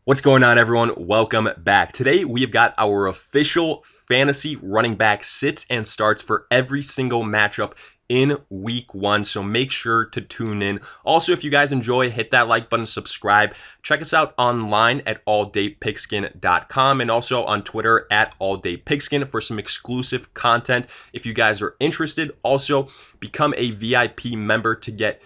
What's going on, everyone? Welcome back. Today, we have got our official fantasy running back sits and starts for every single matchup in week one. So make sure to tune in. Also, if you guys enjoy, hit that like button, subscribe. Check us out online at alldaypigskin.com and also on Twitter at alldaypigskin for some exclusive content. If you guys are interested, also become a VIP member to get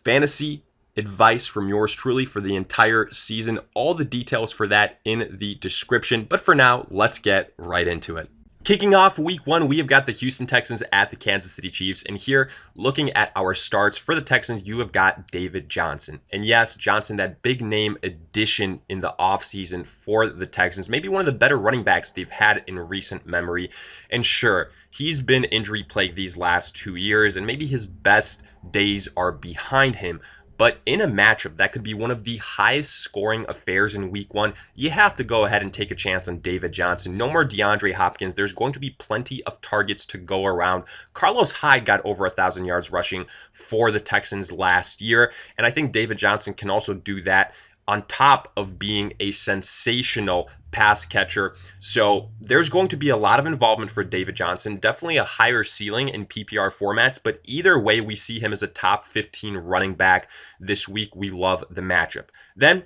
fantasy advice from yours truly for the entire season. All the details for that in the description. But for now, let's get right into it. Kicking off week one, we have got the Houston Texans at the Kansas City Chiefs. And here, looking at our starts for the Texans, you have got David Johnson. And yes, Johnson, that big name addition in the offseason for the Texans. Maybe one of the better running backs they've had in recent memory. And sure, he's been injury plagued these last 2 years, and maybe his best days are behind him. But in a matchup that could be one of the highest scoring affairs in week one, you have to go ahead and take a chance on David Johnson. No more DeAndre Hopkins. There's going to be plenty of targets to go around. Carlos Hyde got over 1,000 yards rushing for the Texans last year, and I think David Johnson can also do that on top of being a sensational pass catcher. So there's going to be a lot of involvement for David Johnson, definitely a higher ceiling in PPR formats, but either way, we see him as a top 15 running back this week. We love the matchup. Then,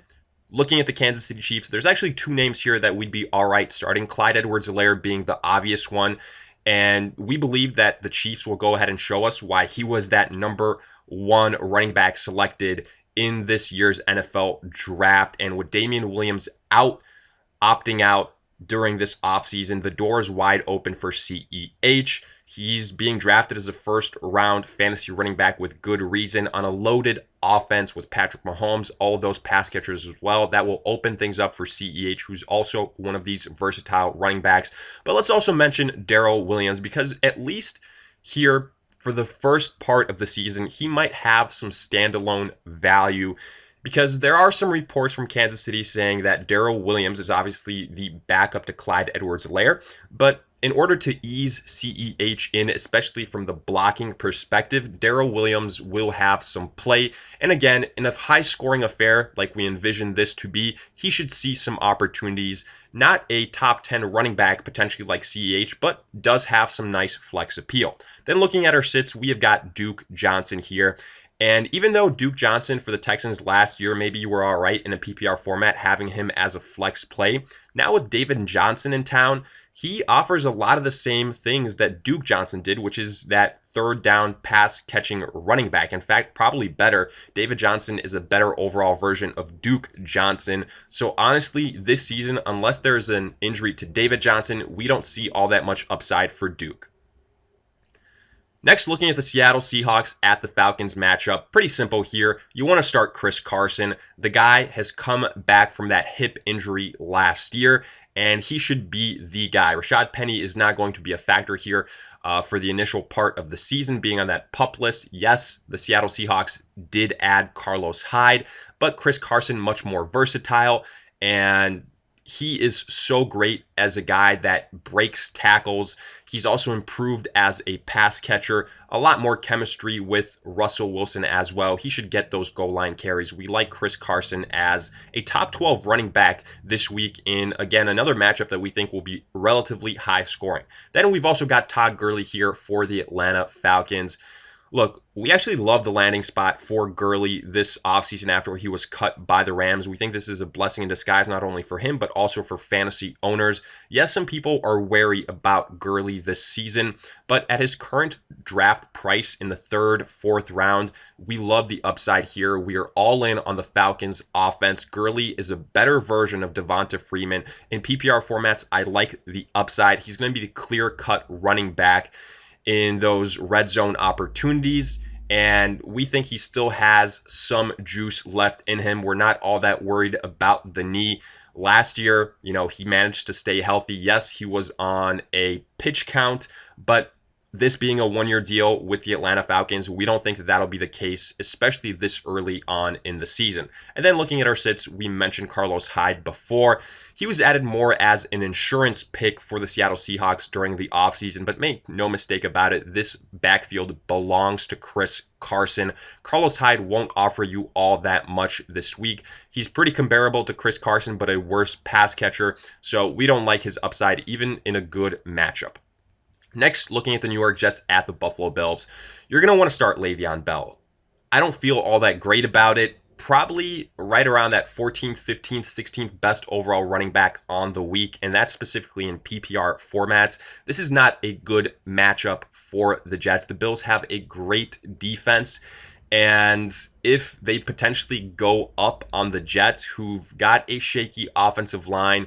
looking at the Kansas City Chiefs, there's actually two names here that we'd be all right starting, Clyde Edwards-Helaire being the obvious one, and we believe that the Chiefs will go ahead and show us why he was that number one running back selected in this year's NFL draft. And with Damian Williams opting out during this offseason, the door is wide open for CEH. He's being drafted as a first-round fantasy running back with good reason on a loaded offense with Patrick Mahomes, all of those pass catchers as well. That will open things up for CEH, who's also one of these versatile running backs. But let's also mention Darrell Williams, because at least here, for the first part of the season, he might have some standalone value, because there are some reports from Kansas City saying that Darrell Williams is obviously the backup to Clyde Edwards-Helaire, but in order to ease CEH in, especially from the blocking perspective, Darrell Williams will have some play. And again, in a high-scoring affair like we envision this to be, he should see some opportunities. Not a top 10 running back potentially like CEH, but does have some nice flex appeal. Then looking at our sits, we have got Duke Johnson here. And even though Duke Johnson for the Texans last year, maybe you were all right in a PPR format having him as a flex play, now with David Johnson in town, he offers a lot of the same things that Duke Johnson did, which is that third down pass catching running back. In fact, probably better. David Johnson is a better overall version of Duke Johnson. So honestly, this season, unless there's an injury to David Johnson, we don't see all that much upside for Duke. Next, looking at the Seattle Seahawks at the Falcons matchup, pretty simple here. You want to start Chris Carson. The guy has come back from that hip injury last year, and he should be the guy. Rashad Penny is not going to be a factor here for the initial part of the season, being on that PUP list. Yes, the Seattle Seahawks did add Carlos Hyde, but Chris Carson much more versatile, and he is so great as a guy that breaks tackles. He's also improved as a pass catcher, a lot more chemistry with Russell Wilson as well. He should get those goal line carries. We like Chris Carson as a top 12 running back this week in, again, another matchup that we think will be relatively high scoring. Then we've also got Todd Gurley here for the Atlanta Falcons. Look, we actually love the landing spot for Gurley this offseason after he was cut by the Rams. We think this is a blessing in disguise, not only for him, but also for fantasy owners. Yes, some people are wary about Gurley this season, but at his current draft price in the third, fourth round, we love the upside here. We are all in on the Falcons offense. Gurley is a better version of Devonta Freeman. In PPR formats, I like the upside. He's going to be the clear-cut running back in those red zone opportunities, and we think he still has some juice left in him. We're not all that worried about the knee. Last year, he managed to stay healthy. Yes, he was on a pitch count, but this being a one-year deal with the Atlanta Falcons, we don't think that that'll be the case, especially this early on in the season. And then looking at our sits, we mentioned Carlos Hyde before. He was added more as an insurance pick for the Seattle Seahawks during the offseason, but make no mistake about it, this backfield belongs to Chris Carson. Carlos Hyde won't offer you all that much this week. He's pretty comparable to Chris Carson, but a worse pass catcher, so we don't like his upside even in a good matchup. Next, looking at the New York Jets at the Buffalo Bills, you're going to want to start Le'Veon Bell. I don't feel all that great about it. Probably right around that 14th, 15th, 16th best overall running back on the week, and that's specifically in PPR formats. This is not a good matchup for the Jets. The Bills have a great defense, and if they potentially go up on the Jets, who've got a shaky offensive line,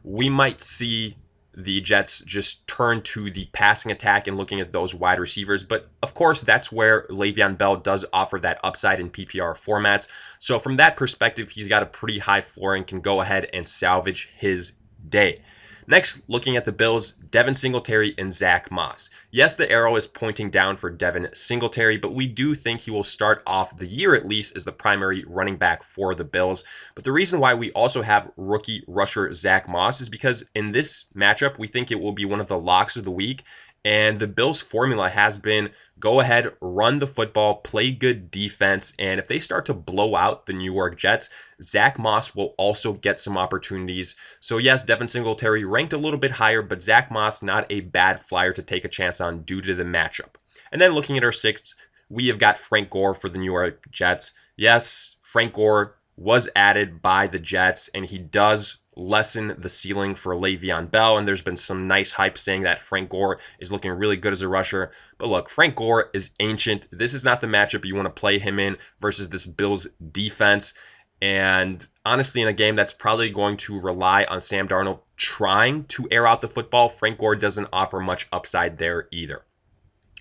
we might see the Jets just turn to the passing attack and looking at those wide receivers. But of course, that's where Le'Veon Bell does offer that upside in PPR formats. So from that perspective, he's got a pretty high floor and can go ahead and salvage his day. Next, looking at the Bills, Devin Singletary and Zach Moss. Yes, the arrow is pointing down for Devin Singletary, but we do think he will start off the year at least as the primary running back for the Bills. But the reason why we also have rookie rusher Zach Moss is because in this matchup, we think it will be one of the locks of the week. And the Bills' formula has been go ahead, run the football, play good defense, and if they start to blow out the New York Jets, Zach Moss will also get some opportunities. So yes, Devin Singletary ranked a little bit higher, but Zach Moss not a bad flyer to take a chance on due to the matchup. And then looking at our sixth, we have got Frank Gore for the New York Jets. Yes, Frank Gore was added by the Jets, and he does lessen the ceiling for Le'Veon Bell, and there's been some nice hype saying that Frank Gore is looking really good as a rusher. But look, Frank Gore is ancient. This is not the matchup you want to play him in versus this Bills defense. And honestly, in a game that's probably going to rely on Sam Darnold trying to air out the football, Frank Gore doesn't offer much upside there either.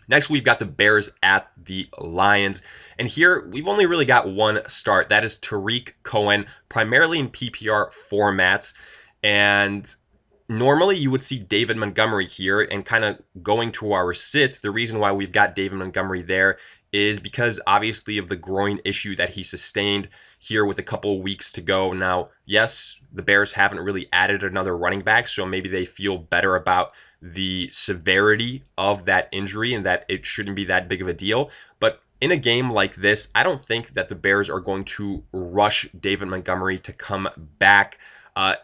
Next, we've got the Bears at the Lions. And here, we've only really got one start. That is Tariq Cohen, primarily in PPR formats. And normally, you would see David Montgomery here. And kind of going to our sits, the reason why we've got David Montgomery there is because, obviously, of the groin issue that he sustained here with a couple of weeks to go. Now, yes, the Bears haven't really added another running back, so maybe they feel better about the severity of that injury and that it shouldn't be that big of a deal. But in a game like this, I don't think that the Bears are going to rush David Montgomery to come back.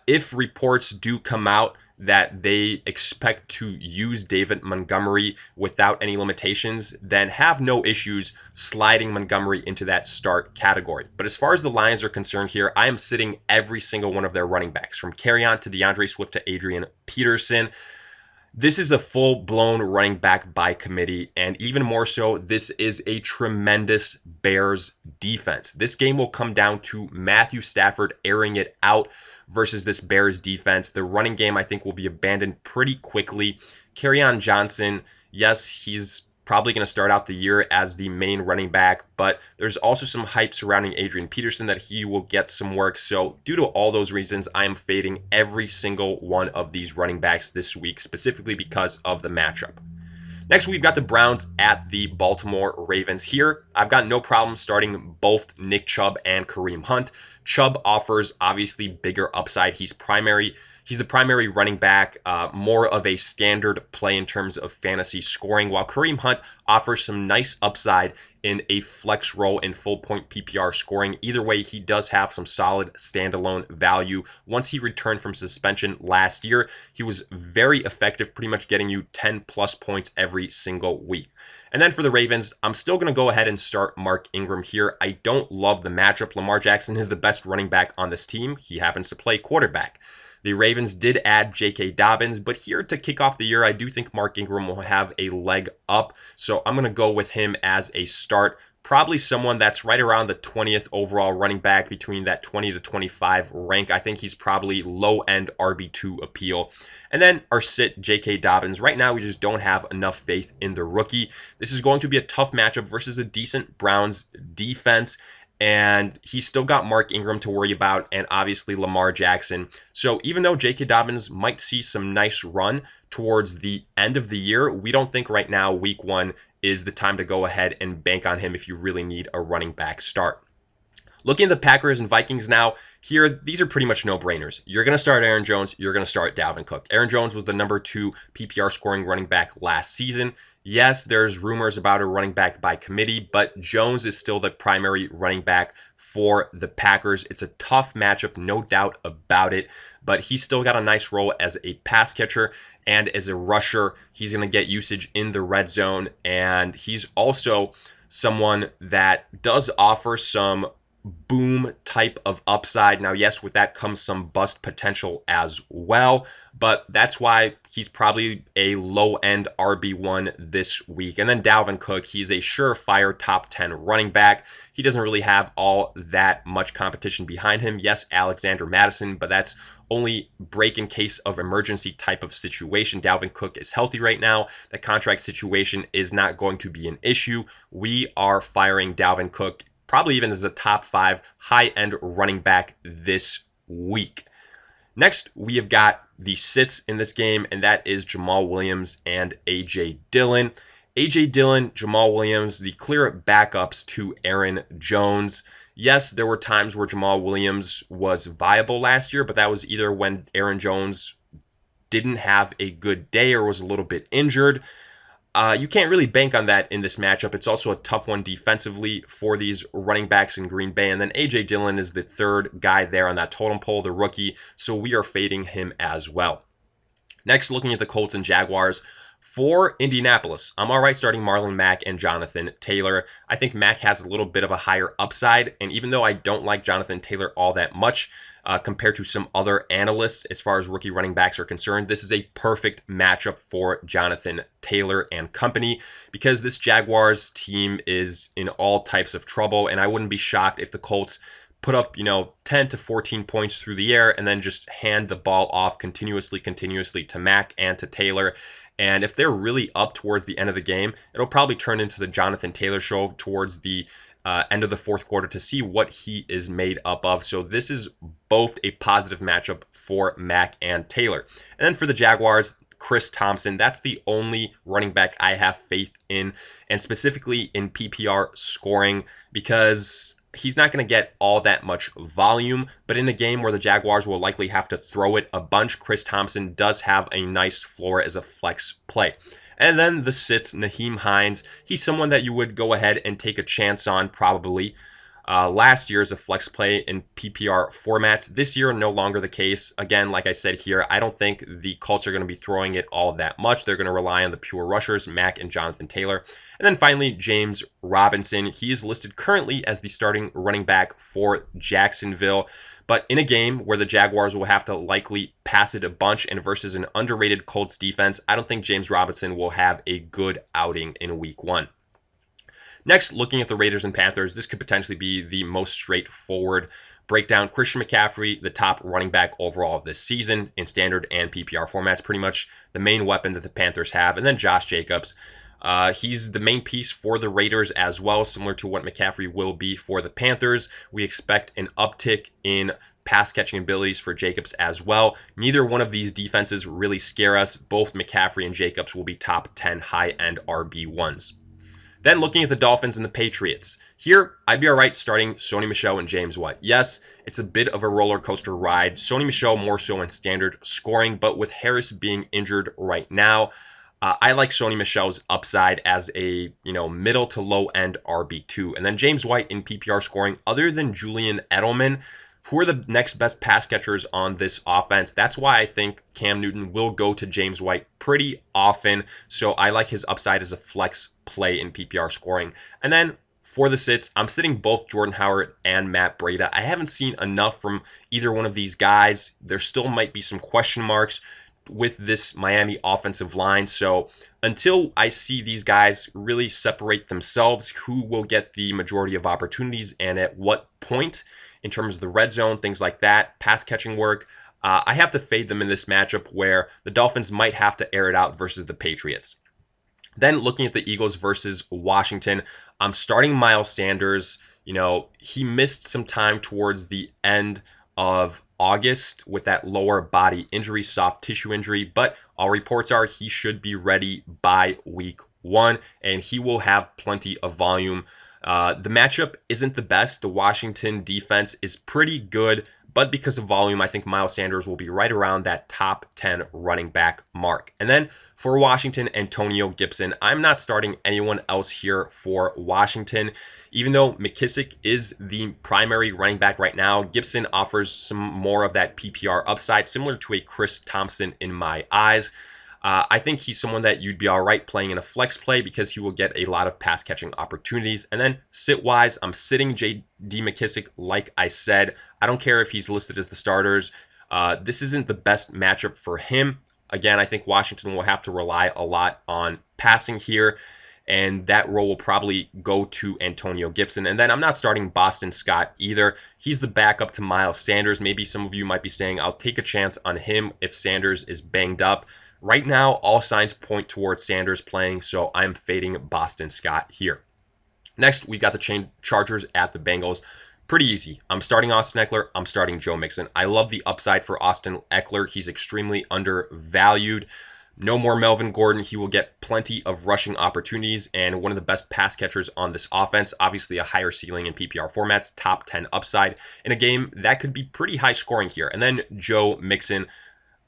If reports do come out that they expect to use David Montgomery without any limitations, then have no issues sliding Montgomery into that start category. But as far as the Lions are concerned here, I am sitting every single one of their running backs, from Kerryon to DeAndre Swift to Adrian Peterson. This is a full-blown running back by committee, and even more so, this is a tremendous Bears defense. This game will come down to Matthew Stafford airing it out versus this Bears defense. The running game, I think, will be abandoned pretty quickly. Kerryon Johnson, yes, he's probably going to start out the year as the main running back, but there's also some hype surrounding Adrian Peterson that he will get some work. So due to all those reasons, I am fading every single one of these running backs this week, specifically because of the matchup. Next, we've got the Browns at the Baltimore Ravens. Here, I've got no problem starting both Nick Chubb and Kareem Hunt. Chubb offers obviously bigger upside. He's the primary running back, more of a standard play in terms of fantasy scoring, while Kareem Hunt offers some nice upside in a flex role in full point PPR scoring. Either way, he does have some solid standalone value. Once he returned from suspension last year, he was very effective, pretty much getting you 10 plus points every single week. And then for the Ravens, I'm still going to go ahead and start Mark Ingram here. I don't love the matchup. Lamar Jackson is the best running back on this team. He happens to play quarterback. The Ravens did add J.K. Dobbins, but here to kick off the year, I do think Mark Ingram will have a leg up. So I'm going to go with him as a start. Probably someone that's right around the 20th overall running back, between that 20 to 25 rank. I think he's probably low-end RB2 appeal. And then our sit, J.K. Dobbins. Right now, we just don't have enough faith in the rookie. This is going to be a tough matchup versus a decent Browns defense. And he's still got Mark Ingram to worry about and obviously Lamar Jackson. So even though J.K. Dobbins might see some nice run towards the end of the year, we don't think right now week 1 is the time to go ahead and bank on him if you really need a running back start. Looking at the Packers and Vikings now, here, these are pretty much no-brainers. You're going to start Aaron Jones. You're going to start Dalvin Cook. Aaron Jones was the number 2 PPR scoring running back last season. Yes, there's rumors about a running back by committee, but Jones is still the primary running back for the Packers. It's a tough matchup, no doubt about it, but he's still got a nice role as a pass catcher and as a rusher. He's going to get usage in the red zone, and he's also someone that does offer some boom type of upside. Now, yes, with that comes some bust potential as well, but that's why he's probably a low-end RB1 this week. And then Dalvin Cook, he's a surefire top 10 running back. He doesn't really have all that much competition behind him. Yes, Alexander Madison, but that's only break in case of emergency type of situation. Dalvin Cook is healthy right now. The contract situation is not going to be an issue. We are firing Dalvin Cook probably even as a top 5 high-end running back this week. Next, we have got the sits in this game, and that is Jamal Williams and A.J. Dillon. A.J. Dillon, Jamal Williams, the clear backups to Aaron Jones. Yes, there were times where Jamal Williams was viable last year, but that was either when Aaron Jones didn't have a good day or was a little bit injured. You can't really bank on that in this matchup. It's also a tough one defensively for these running backs in Green Bay. And then A.J. Dillon is the third guy there on that totem pole, the rookie. So we are fading him as well. Next, looking at the Colts and Jaguars. For Indianapolis, I'm all right starting Marlon Mack and Jonathan Taylor. I think Mack has a little bit of a higher upside. And even though I don't like Jonathan Taylor all that much, compared to some other analysts as far as rookie running backs are concerned, this is a perfect matchup for Jonathan Taylor and company because this Jaguars team is in all types of trouble, and I wouldn't be shocked if the Colts put up, 10 to 14 points through the air and then just hand the ball off continuously to Mack and to Taylor. And if they're really up towards the end of the game, it'll probably turn into the Jonathan Taylor show towards the end of the fourth quarter to see what he is made up of. So this is both a positive matchup for Mack and Taylor. And then for the Jaguars, Chris Thompson, that's the only running back I have faith in, and specifically in PPR scoring, because he's not going to get all that much volume, but in a game where the Jaguars will likely have to throw it a bunch, Chris Thompson does have a nice floor as a flex play. And then the sits, Nyheim Hines. He's someone that you would go ahead and take a chance on probably. Last year as a flex play in PPR formats. This year, no longer the case. Again, like I said here, I don't think the Colts are going to be throwing it all that much. They're going to rely on the pure rushers, Mack and Jonathan Taylor. And then finally, James Robinson. He is listed currently as the starting running back for Jacksonville. But in a game where the Jaguars will have to likely pass it a bunch and versus an underrated Colts defense, I don't think James Robinson will have a good outing in week 1. Next, looking at the Raiders and Panthers, this could potentially be the most straightforward breakdown. Christian McCaffrey, the top running back overall this season in standard and PPR formats, pretty much the main weapon that the Panthers have. And then Josh Jacobs. He's the main piece for the Raiders as well, similar to what McCaffrey will be for the Panthers. We expect an uptick in pass catching abilities for Jacobs as well. Neither one of these defenses really scare us. Both McCaffrey and Jacobs will be top 10 high-end RB1s. Then looking at the Dolphins and the Patriots. Here, I'd be all right starting Sony Michel and James White. Yes, it's a bit of a roller coaster ride. Sony Michel more so in standard scoring, but with Harris being injured right now, I like Sony Michel's upside as a middle to low end RB2. And then James White in PPR scoring, other than Julian Edelman, who are the next best pass catchers on this offense. That's why I think Cam Newton will go to James White pretty often. So I like his upside as a flex play in PPR scoring. And then for the sits, I'm sitting both Jordan Howard and Matt Breida. I haven't seen enough from either one of these guys. There still might be some question marks with this Miami offensive line. So until I see these guys really separate themselves, who will get the majority of opportunities and at what point in terms of the red zone, things like that, pass catching work, I have to fade them in this matchup where the Dolphins might have to air it out versus the Patriots. Then looking at the Eagles versus Washington, I'm starting Miles Sanders. He missed some time towards the end of August with that lower body injury, soft tissue injury, but all reports are he should be ready by week 1, and he will have plenty of volume. The matchup isn't the best. The Washington defense is pretty good, but because of volume, I think Miles Sanders will be right around that top 10 running back mark. And then for Washington, Antonio Gibson. I'm not starting anyone else here for Washington. Even though McKissick is the primary running back right now, Gibson offers some more of that PPR upside, similar to a Chris Thompson in my eyes. I think he's someone that you'd be all right playing in a flex play because he will get a lot of pass catching opportunities. And then sit-wise, I'm sitting J.D. McKissick like I said. I don't care if he's listed as the starters. This isn't the best matchup for him. Again, I think Washington will have to rely a lot on passing here, and that role will probably go to Antonio Gibson. And then I'm not starting Boston Scott either. He's the backup to Miles Sanders. Maybe some of you might be saying, I'll take a chance on him if Sanders is banged up. Right now, all signs point towards Sanders playing, so I'm fading Boston Scott here. Next, we got the Chargers at the Bengals. Pretty easy. I'm starting Austin Eckler. I'm starting Joe Mixon. I love the upside for Austin Eckler. He's extremely undervalued. No more Melvin Gordon. He will get plenty of rushing opportunities and one of the best pass catchers on this offense. Obviously, a higher ceiling in PPR formats, top 10 upside in a game that could be pretty high scoring here. And then Joe Mixon,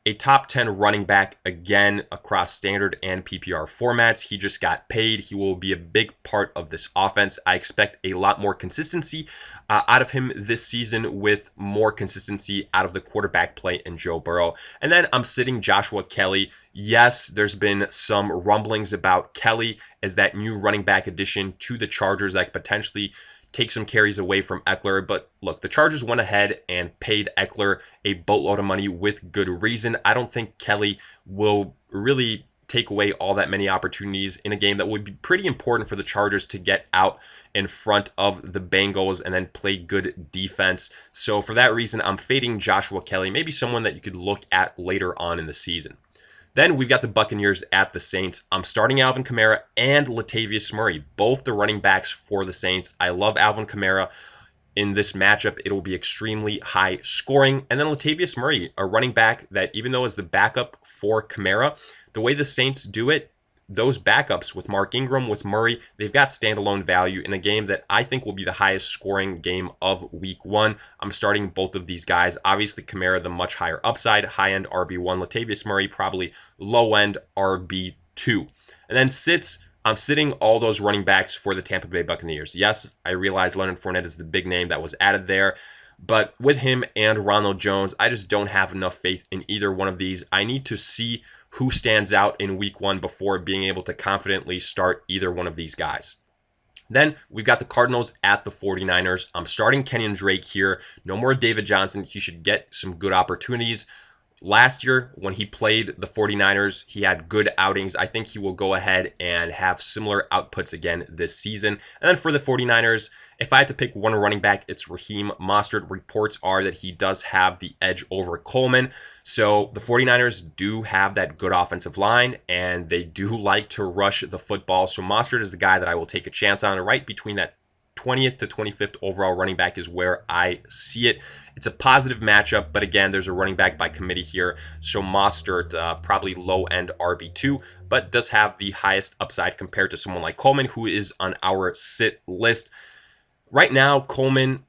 a top 10 running back again across standard and PPR formats. He just got paid. He will be a big part of this offense. I expect a lot more consistency out of him this season, with more consistency out of the quarterback play in Joe Burrow. And then I'm sitting Joshua Kelly. Yes, there's been some rumblings about Kelly as that new running back addition to the Chargers that could potentially take some carries away from Eckler. But look, the Chargers went ahead and paid Eckler a boatload of money with good reason. I don't think Kelly will really take away all that many opportunities in a game that would be pretty important for the Chargers to get out in front of the Bengals and then play good defense. So for that reason, I'm fading Joshua Kelly, maybe someone that you could look at later on in the season. Then we've got the Buccaneers at the Saints. I'm starting Alvin Kamara and Latavius Murray, both the running backs for the Saints. I love Alvin Kamara. In this matchup, it will be extremely high scoring. And then Latavius Murray, a running back that, even though is the backup for Kamara, the way the Saints do it, those backups with Mark Ingram, with Murray, they've got standalone value in a game that I think will be the highest scoring game of week 1. I'm starting both of these guys. Obviously, Kamara, the much higher upside, high-end RB1. Latavius Murray, probably low-end RB2. And then sits, I'm sitting all those running backs for the Tampa Bay Buccaneers. Yes, I realize Leonard Fournette is the big name that was added there, but with him and Ronald Jones, I just don't have enough faith in either one of these. I need to see who stands out in week 1 before being able to confidently start either one of these guys. Then we've got the Cardinals at the 49ers. I'm starting Kenyon Drake here. No more David Johnson. He should get some good opportunities. Last year, when he played the 49ers, he had good outings. I think he will go ahead and have similar outputs again this season. And then for the 49ers, if I had to pick one running back, it's Raheem Mostert. Reports are that he does have the edge over Coleman. So the 49ers do have that good offensive line, and they do like to rush the football. So Mostert is the guy that I will take a chance on. Right between that 20th to 25th overall running back is where I see it. It's a positive matchup, but again, there's a running back by committee here. So Mostert, probably low-end RB2, but does have the highest upside compared to someone like Coleman, who is on our sit list. Right now, Coleman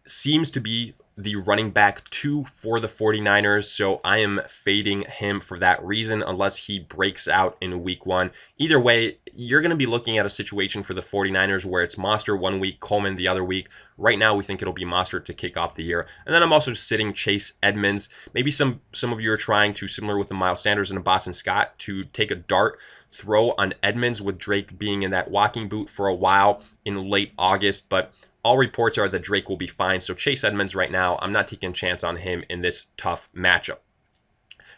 seems to be the running back 2 for the 49ers, so I am fading him for that reason unless he breaks out in week 1. Either way, you're going to be looking at a situation for the 49ers where it's Mostert one week, Coleman the other week. Right now, we think it'll be Mostert to kick off the year. And then I'm also sitting Chase Edmonds. Maybe some of you are trying to, similar with the Miles Sanders and the Boston Scott, to take a dart throw on Edmonds with Drake being in that walking boot for a while in late August, but all reports are that Drake will be fine. So Chase Edmonds right now, I'm not taking a chance on him in this tough matchup.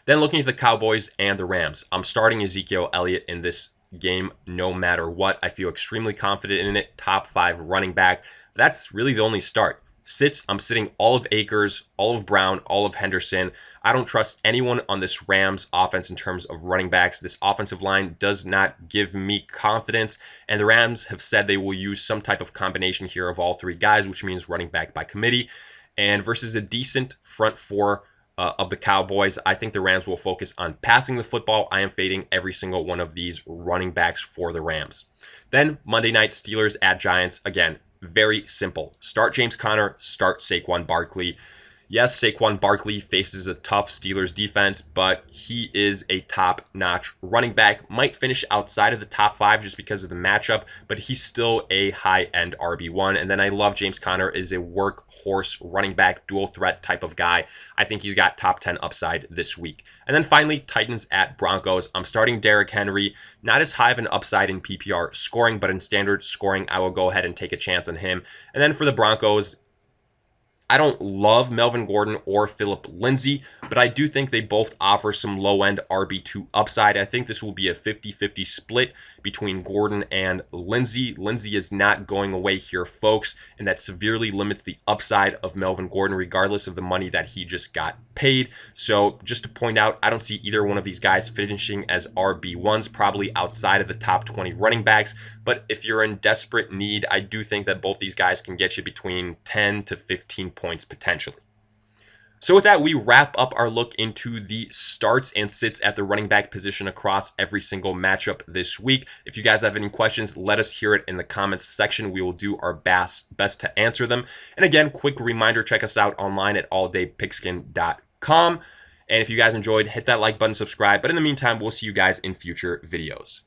Then looking at the Cowboys and the Rams, I'm starting Ezekiel Elliott in this game no matter what. I feel extremely confident in it. Top 5 running back. That's really the only start. Sits, I'm sitting all of Akers, all of Brown, all of Henderson. I don't trust anyone on this Rams offense in terms of running backs. This offensive line does not give me confidence, and the Rams have said they will use some type of combination here of all three guys, which means running back by committee. And versus a decent front four of the Cowboys, I think the Rams will focus on passing the football. I am fading every single one of these running backs for the Rams. Then Monday night, Steelers at Giants. Again, very simple. Start James Conner, start Saquon Barkley. Yes, Saquon Barkley faces a tough Steelers defense, but he is a top-notch running back. Might finish outside of the top 5 just because of the matchup, but he's still a high-end RB1. And then I love James Conner as a workhorse running back, dual threat type of guy. I think he's got top 10 upside this week. And then finally, Titans at Broncos. I'm starting Derrick Henry. Not as high of an upside in PPR scoring, but in standard scoring, I will go ahead and take a chance on him. And then for the Broncos, I don't love Melvin Gordon or Phillip Lindsay, but I do think they both offer some low-end RB2 upside. I think this will be a 50-50 split between Gordon and Lindsay. Lindsay is not going away here, folks, and that severely limits the upside of Melvin Gordon, regardless of the money that he just got paid. So just to point out, I don't see either one of these guys finishing as RB1s, probably outside of the top 20 running backs. But if you're in desperate need, I do think that both these guys can get you between 10 to 15 points potentially. So with that, we wrap up our look into the starts and sits at the running back position across every single matchup this week. If you guys have any questions, let us hear it in the comments section. We will do our best to answer them. And again, quick reminder, check us out online at alldaypigskin.com. And if you guys enjoyed, hit that like button, subscribe. But in the meantime, we'll see you guys in future videos.